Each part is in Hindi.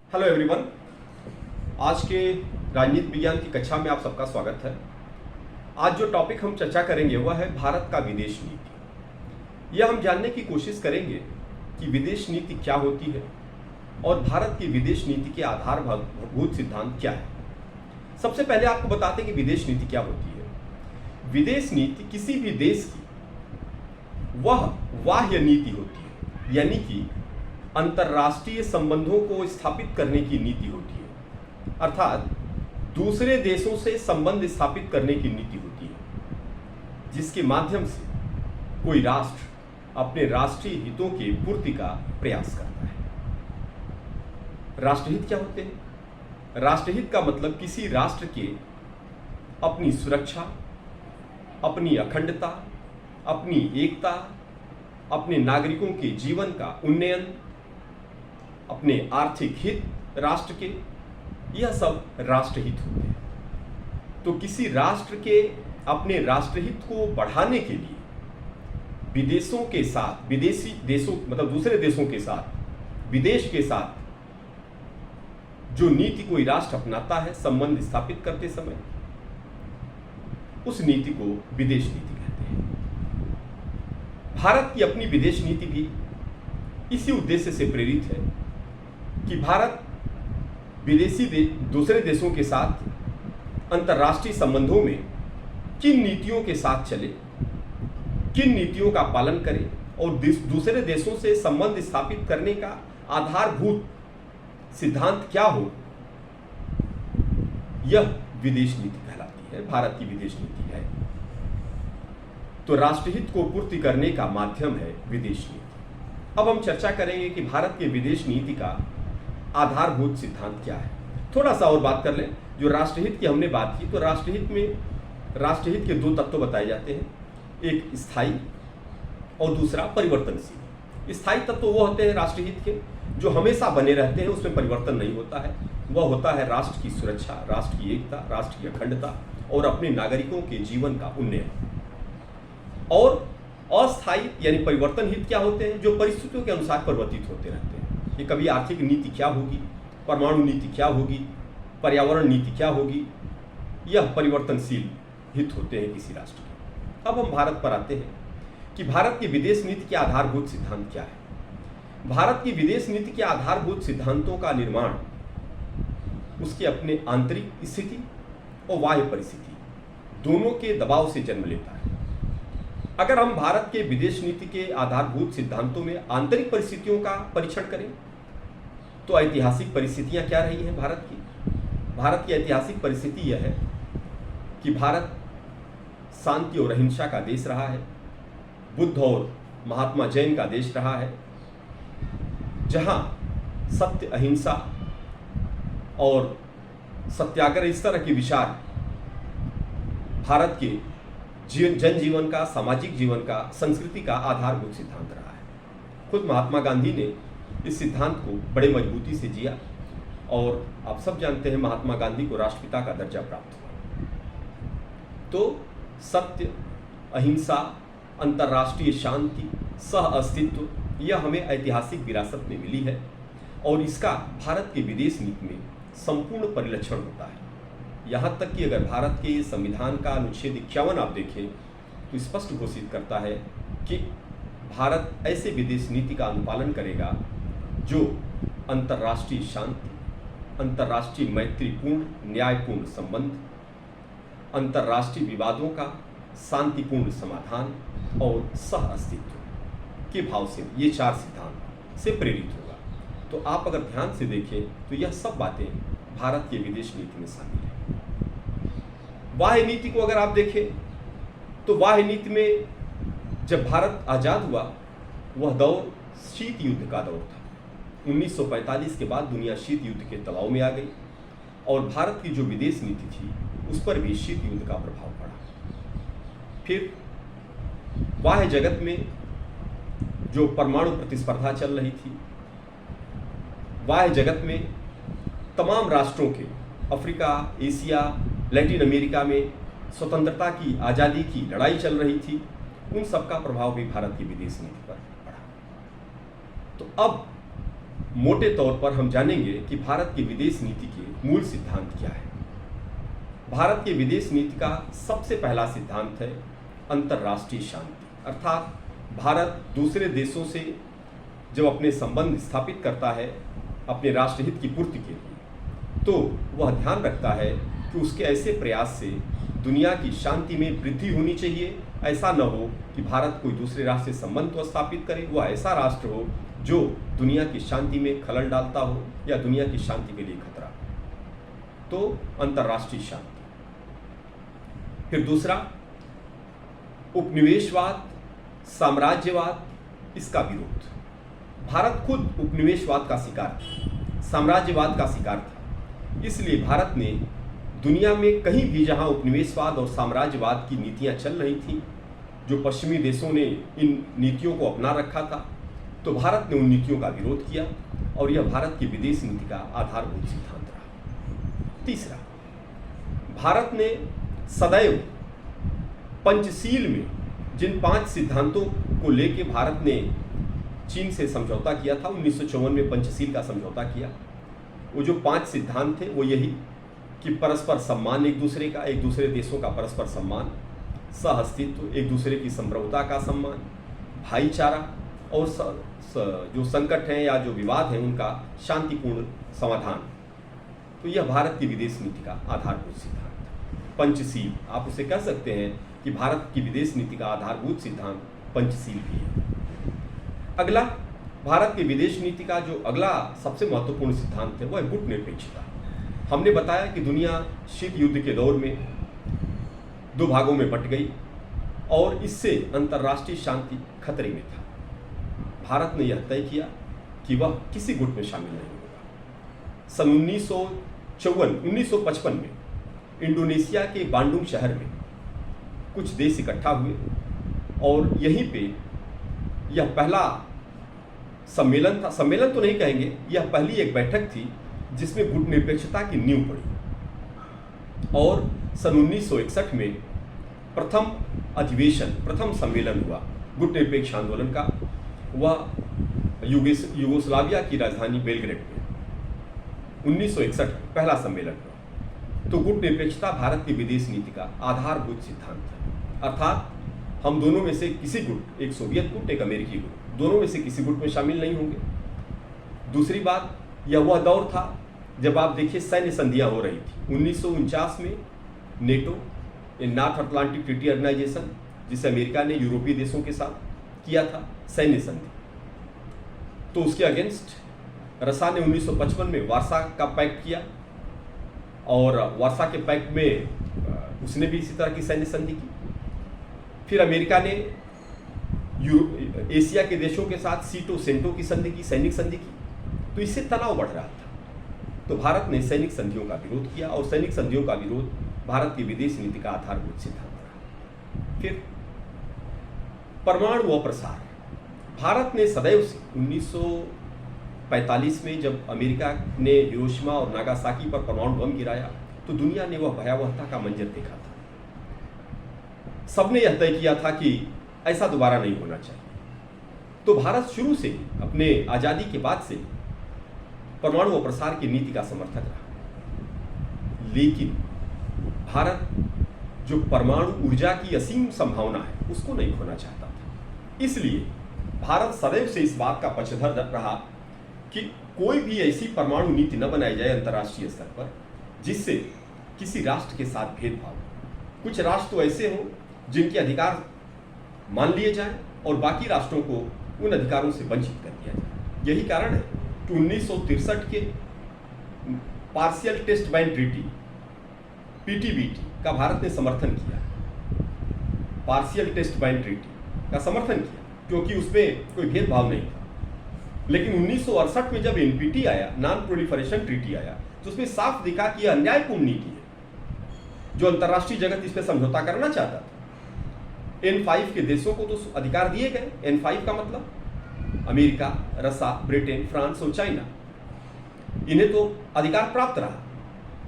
Hello everyone. आज के राजनीति विज्ञान की कक्षा में आप सबका स्वागत है। आज जो टॉपिक हम चर्चा करेंगे वह है भारत का विदेश नीति। यह हम जानने की कोशिश करेंगे कि विदेश नीति क्या होती है और भारत की विदेश नीति के आधारभूत सिद्धांत क्या है। सबसे पहले आपको बताते हैं कि विदेश नीति क्या होती है। विदेश नीति किसी भी देश की वह बाह्य नीति होती है, यानी कि अंतर्राष्ट्रीय संबंधों को स्थापित करने की नीति होती है, अर्थात दूसरे देशों से संबंध स्थापित करने की नीति होती है, जिसके माध्यम से कोई राष्ट्र अपने राष्ट्रीय हितों के पूर्ति का प्रयास करता है। राष्ट्रहित क्या होते हैं? राष्ट्रहित का मतलब किसी राष्ट्र के अपनी सुरक्षा, अपनी अखंडता, अपनी एकता, अपने नागरिकों के जीवन का उन्नयन, अपने आर्थिक हित राष्ट्र के, यह सब राष्ट्रहित होते हैं। तो किसी राष्ट्र के अपने राष्ट्रहित को बढ़ाने के लिए विदेशों के साथ, विदेशी देशों मतलब दूसरे देशों के साथ, विदेश के साथ जो नीति कोई राष्ट्र अपनाता है संबंध स्थापित करते समय, उस नीति को विदेश नीति कहते हैं। भारत की अपनी विदेश नीति भी इसी उद्देश्य से प्रेरित है कि भारत दूसरे देशों के साथ अंतर्राष्ट्रीय संबंधों में किन नीतियों के साथ चले, किन नीतियों का पालन करे और दूसरे देशों से संबंध स्थापित करने का आधारभूत सिद्धांत क्या हो, यह विदेश नीति कहलाती है। भारत की विदेश नीति है। तो राष्ट्रहित को पूर्ति करने का माध्यम है विदेश नीति। अब हम चर्चा करेंगे कि भारत के विदेश नीति का आधारभूत सिद्धांत क्या है। थोड़ा सा और बात कर लें। जो राष्ट्रहित की हमने बात की, तो राष्ट्रहित के दो तत्व बताए जाते हैं, एक स्थायी और दूसरा परिवर्तनशील। स्थायी तत्व वो होते हैं राष्ट्रहित के जो हमेशा बने रहते हैं, उसमें परिवर्तन नहीं होता है। वह होता है राष्ट्र की सुरक्षा, राष्ट्र की एकता, राष्ट्र की अखंडता और अपने नागरिकों के जीवन का उन्नयन। और अस्थायी यानी परिवर्तन हित क्या होते हैं? जो परिस्थितियों के अनुसार परिवर्तित होते रहते हैं। कि कभी आर्थिक नीति क्या होगी, परमाणु नीति क्या होगी, पर्यावरण नीति क्या होगी, यह परिवर्तनशील हित होते हैं किसी राष्ट्र के। अब हम भारत पर आते हैं कि भारत की विदेश नीति के आधारभूत सिद्धांत क्या है। भारत की विदेश नीति के आधारभूत सिद्धांतों का निर्माण उसके अपने आंतरिक स्थिति और बाह्य परिस्थिति दोनों के दबाव से जन्म लेता है। अगर हम भारत के विदेश नीति के आधारभूत सिद्धांतों में आंतरिक परिस्थितियों का परीक्षण करें तो ऐतिहासिक परिस्थितियां क्या रही हैं भारत की? भारत की ऐतिहासिक परिस्थिति यह है कि भारत शांति और अहिंसा का देश रहा है, बुद्ध और महात्मा जैन का देश रहा है, जहां सत्य, अहिंसा और सत्याग्रह इस तरह के विचार भारत के जनजीवन का, सामाजिक जीवन का, संस्कृति का आधारभूत सिद्धांत रहा है। खुद महात्मा गांधी ने इस सिद्धांत को बड़े मजबूती से जिया और आप सब जानते हैं महात्मा गांधी को राष्ट्रपिता का दर्जा प्राप्त हुआ। तो सत्य, अहिंसा, अंतर्राष्ट्रीय शांति, सह अस्तित्व, यह हमें ऐतिहासिक विरासत में मिली है और इसका भारत के विदेश नीति में संपूर्ण परिलक्षण होता है। यहाँ तक कि अगर भारत के संविधान का अनुच्छेद 51 आप देखें तो स्पष्ट घोषित करता है कि भारत ऐसे विदेश नीति का अनुपालन करेगा जो अंतर्राष्ट्रीय शांति, अंतर्राष्ट्रीय मैत्रीपूर्ण, न्यायपूर्ण संबंध, अंतर्राष्ट्रीय विवादों का शांतिपूर्ण समाधान और सह अस्तित्व के भाव से ये चार सिद्धांत से प्रेरित होगा। तो आप अगर ध्यान से देखें तो यह सब बातें भारत के विदेश नीति में शामिल है। बाह्य नीति को अगर आप देखें तो बाह्य नीति में जब भारत आज़ाद हुआ वह दौर शीत युद्ध का दौर था। 1945 के बाद दुनिया शीत युद्ध के दबाव में आ गई और भारत की जो विदेश नीति थी उस पर भी शीत युद्ध का प्रभाव पड़ा। फिर बाह्य जगत में जो परमाणु प्रतिस्पर्धा चल रही थी, बाह्य जगत में तमाम राष्ट्रों के, अफ्रीका, एशिया, लैटिन अमेरिका में स्वतंत्रता की, आज़ादी की लड़ाई चल रही थी, उन सब का प्रभाव भी भारत की विदेश नीति पर पड़ा। तो अब मोटे तौर पर हम जानेंगे कि भारत की विदेश नीति के मूल सिद्धांत क्या है। भारत की विदेश नीति का सबसे पहला सिद्धांत है अंतर्राष्ट्रीय शांति, अर्थात भारत दूसरे देशों से जब अपने संबंध स्थापित करता है अपने राष्ट्रहित की पूर्ति के लिए, तो वह ध्यान रखता है कि उसके ऐसे प्रयास से दुनिया की शांति में वृद्धि होनी चाहिए। ऐसा न हो कि भारत कोई दूसरे राष्ट्र से संबंध तो स्थापित करे, वह ऐसा राष्ट्र हो जो दुनिया की शांति में खलल डालता हो या दुनिया की शांति के लिए खतरा हो। तो अंतर्राष्ट्रीय शांति। फिर दूसरा, उपनिवेशवाद, साम्राज्यवाद, इसका विरोध। भारत खुद उपनिवेशवाद का शिकार था, साम्राज्यवाद का शिकार था। इसलिए भारत ने दुनिया में कहीं भी जहां उपनिवेशवाद और साम्राज्यवाद की नीतियां चल रही थीं, जो पश्चिमी देशों ने इन नीतियों को अपना रखा था, तो भारत ने उन नीतियों का विरोध किया और यह भारत की विदेश नीति का आधारभूत सिद्धांत रहा। तीसरा, भारत ने सदैव पंचशील में जिन 5 सिद्धांतों को लेकर भारत ने चीन से समझौता किया था, 1954 में पंचशील का समझौता किया। वो जो 5 सिद्धांत थे वो यही कि परस्पर सम्मान एक दूसरे का, एक दूसरे देशों का परस्पर सम्मान, सहअस्तित्व, एक दूसरे की संप्रभुता का सम्मान, भाईचारा और जो संकट हैं या जो विवाद हैं उनका शांतिपूर्ण समाधान। तो यह भारत की विदेश नीति का आधारभूत सिद्धांत पंचशील। आप उसे कह सकते हैं कि भारत की विदेश नीति का आधारभूत सिद्धांत पंचशील भी है। अगला, भारत की विदेश नीति का जो अगला सबसे महत्वपूर्ण सिद्धांत है वह है गुटनिरपेक्षता। हमने बताया कि दुनिया शीत युद्ध के दौर में 2 भागों में बंट गई और इससे अंतर्राष्ट्रीय शांति खतरे में था। भारत ने यह तय किया कि वह किसी गुट में शामिल नहीं होगा। सन 1955 में इंडोनेशिया के बांडुंग शहर में कुछ देश इकट्ठा हुए और यहीं पे यह पहला सम्मेलन था। सम्मेलन तो नहीं कहेंगे, यह पहली एक बैठक थी जिसमें गुटनिरपेक्षता की नींव पड़ी। और सन 1961 में प्रथम अधिवेशन, प्रथम सम्मेलन हुआ गुटनिरपेक्ष आंदोलन का। वह यूगोस्लाविया की राजधानी बेलग्रेड में 1961 पहला सम्मेलन हुआ। तो गुटनिरपेक्षता भारत की विदेश नीति का आधारभूत सिद्धांत है, अर्थात हम दोनों में से किसी गुट, एक सोवियत गुट, एक अमेरिकी गुट, दोनों में से किसी गुट में शामिल नहीं होंगे। दूसरी बात, यह वह दौर था जब आप देखिए सैन्य संधियां हो रही थी। 1949 में NATO, North Atlantic Treaty Organization, जिसे अमेरिका ने यूरोपीय देशों के साथ किया था सैन्य संधि, तो उसके अगेंस्ट रसा ने 1955 में वार्सा का पैक्ट किया और वार्सा के पैक्ट में उसने भी इसी तरह की सैन्य संधि की। फिर अमेरिका ने एशिया के देशों के साथ सीटो सेंटो की संधि की, सैनिक संधि की। तो इससे तनाव बढ़ रहा था, तो भारत ने सैनिक संधियों का विरोध किया और सैनिक संधियों का विरोध भारत की विदेश नीति का आधारभूत सिद्धांत रहा। फिर परमाणु अप्रसार। भारत ने सदैव से 1945 में जब अमेरिका ने हिरोशिमा और नागासाकी पर परमाणु बम गिराया तो दुनिया ने वह भयावहता का मंजर देखा था। सबने यह तय किया था कि ऐसा दोबारा नहीं होना चाहिए। तो भारत शुरू से अपने आज़ादी के बाद से परमाणु अप्रसार की नीति का समर्थक रहा। लेकिन भारत जो परमाणु ऊर्जा की असीम संभावना है उसको नहीं खोना चाहता था। इसलिए भारत सदैव से इस बात का पक्षधर रहा कि कोई भी ऐसी परमाणु नीति न बनाई जाए अंतर्राष्ट्रीय स्तर पर जिससे किसी राष्ट्र के साथ भेदभाव। कुछ राष्ट्र तो ऐसे हों जिनके अधिकार मान लिए जाएं और बाकी राष्ट्रों को उन अधिकारों से वंचित कर दिया जाए। यही कारण है कि 1963 के पार्शियल टेस्ट बैन ट्रीटी पीटीबीटी का भारत ने समर्थन किया। पार्शियल टेस्ट बैन ट्रीटी का समर्थन किया क्योंकि उसमें कोई भेदभाव नहीं था। लेकिन 1968 में जब एनपीटी आया, नॉन प्रोलिफरेशन ट्रीटी आया, तो उसमें साफ दिखा कि यह अन्यायपूर्ण नीति है जो अंतर्राष्ट्रीय जगत इस पर समझौता करना चाहता था। N5 के देशों को तो अधिकार दिए गए। N5 का मतलब अमेरिका, रसा, ब्रिटेन, फ्रांस और चाइना, इन्हें तो अधिकार प्राप्त रहा,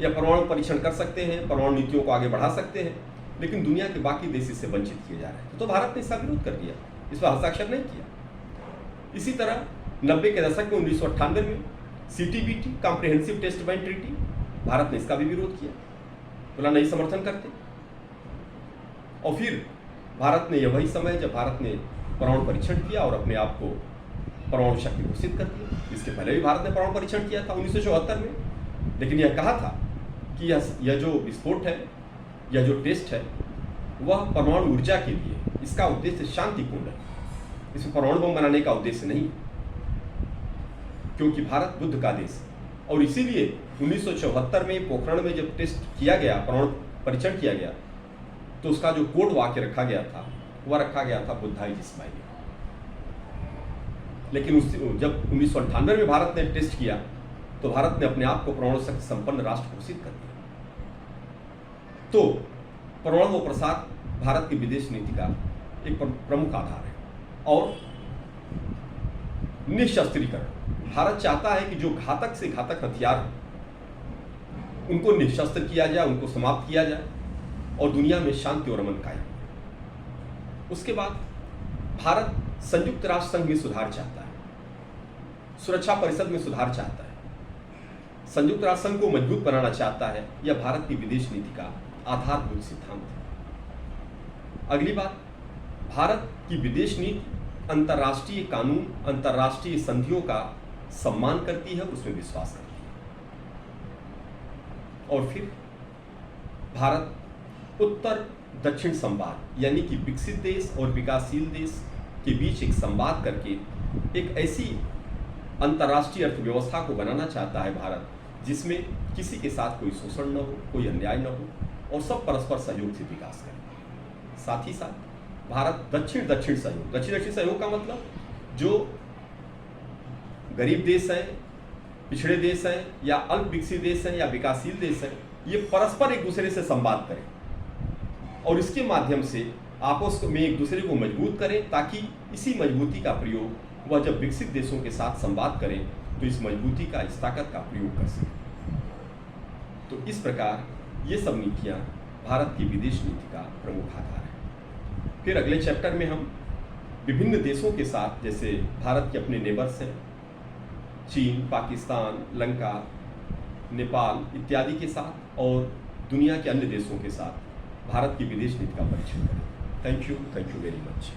यह परमाणु परीक्षण कर सकते हैं, परमाणु नीतियों को आगे बढ़ा सकते हैं। लेकिन दुनिया के बाकी देश इससे वंचित किए जा रहे हैं। तो भारत ने इसका विरोध कर दिया, इस पर हस्ताक्षर नहीं किया। इसी तरह 90 के दशक में 1998 में CTBT comprehensive test ban treaty, Bharat ने इसका भी विरोध किया, बोला नहीं समर्थन करते। और फिर भारत ने, यह वही समय जब भारत ने परमाणु परीक्षण किया और अपने आप को परमाणु शक्ति घोषित कर दिया। इसके पहले भी भारत ने परमाणु परीक्षण किया था 1974 में, लेकिन यह कहा था कि यह जो विस्फोट है, यह जो टेस्ट है, वह परमाणु ऊर्जा के लिए, इसका उद्देश्य शांतिपूर्ण है, इसमें परमाणु बम बनाने का उद्देश्य नहीं, क्योंकि भारत बुद्ध का देश है। और इसीलिए 1974 में पोखरण में जब टेस्ट किया गया, परमाणु परीक्षण किया गया, तो उसका जो कोड वाक्य रखा गया था वह रखा गया था बुद्धाई स्माइलिंग। लेकिन जब 1998 में भारत ने टेस्ट किया तो भारत ने अपने आप को परमाणु शक्ति संपन्न राष्ट्र घोषित कर दिया। तो परमाणु प्रसार भारत की विदेश नीति का एक प्रमुख आधार है। और निशस्त्रीकरण, भारत चाहता है कि जो घातक से घातक हथियार हो उनको निशस्त्र किया जाए, उनको समाप्त किया जाए और दुनिया में शांति और अमन कायम। उसके बाद भारत संयुक्त राष्ट्र संघ में सुधार चाहता है, सुरक्षा परिषद में सुधार चाहता है, संयुक्त राष्ट्र संघ को मजबूत बनाना चाहता है। यह भारत की विदेश नीति का आधारभूत सिद्धांत है। अगली बात, भारत की विदेश नीति अंतर्राष्ट्रीय कानून, अंतर्राष्ट्रीय संधियों का सम्मान करती है, उसमें विश्वास करती है। और फिर भारत उत्तर दक्षिण संवाद, यानी कि विकसित देश और विकासशील देश के बीच एक संवाद करके एक ऐसी अंतर्राष्ट्रीय अर्थव्यवस्था को बनाना चाहता है भारत, जिसमें किसी के साथ कोई शोषण न हो, कोई अन्याय न हो और सब परस्पर सहयोग से विकास करें। साथ ही साथ भारत दक्षिण दक्षिण सहयोग, दक्षिण दक्षिण सहयोग का मतलब जो गरीब देश हैं, पिछड़े देश हैं या अल्प विकसित देश हैं या विकासशील देश हैं, ये परस्पर एक दूसरे से संवाद करें और इसके माध्यम से आपस में एक दूसरे को मजबूत करें, ताकि इसी मजबूती का प्रयोग वह जब विकसित देशों के साथ संवाद करें तो इस मजबूती का, इस ताकत का प्रयोग कर सकें। तो इस प्रकार ये सब नीतियाँ भारत की विदेश नीति का प्रमुख आधार है। फिर अगले चैप्टर में हम विभिन्न देशों के साथ, जैसे भारत के अपने नेबर्स हैं, चीन, पाकिस्तान, लंका, नेपाल इत्यादि के साथ और दुनिया के अन्य देशों के साथ भारत की विदेश नीति का परिचय करें। Thank you very much.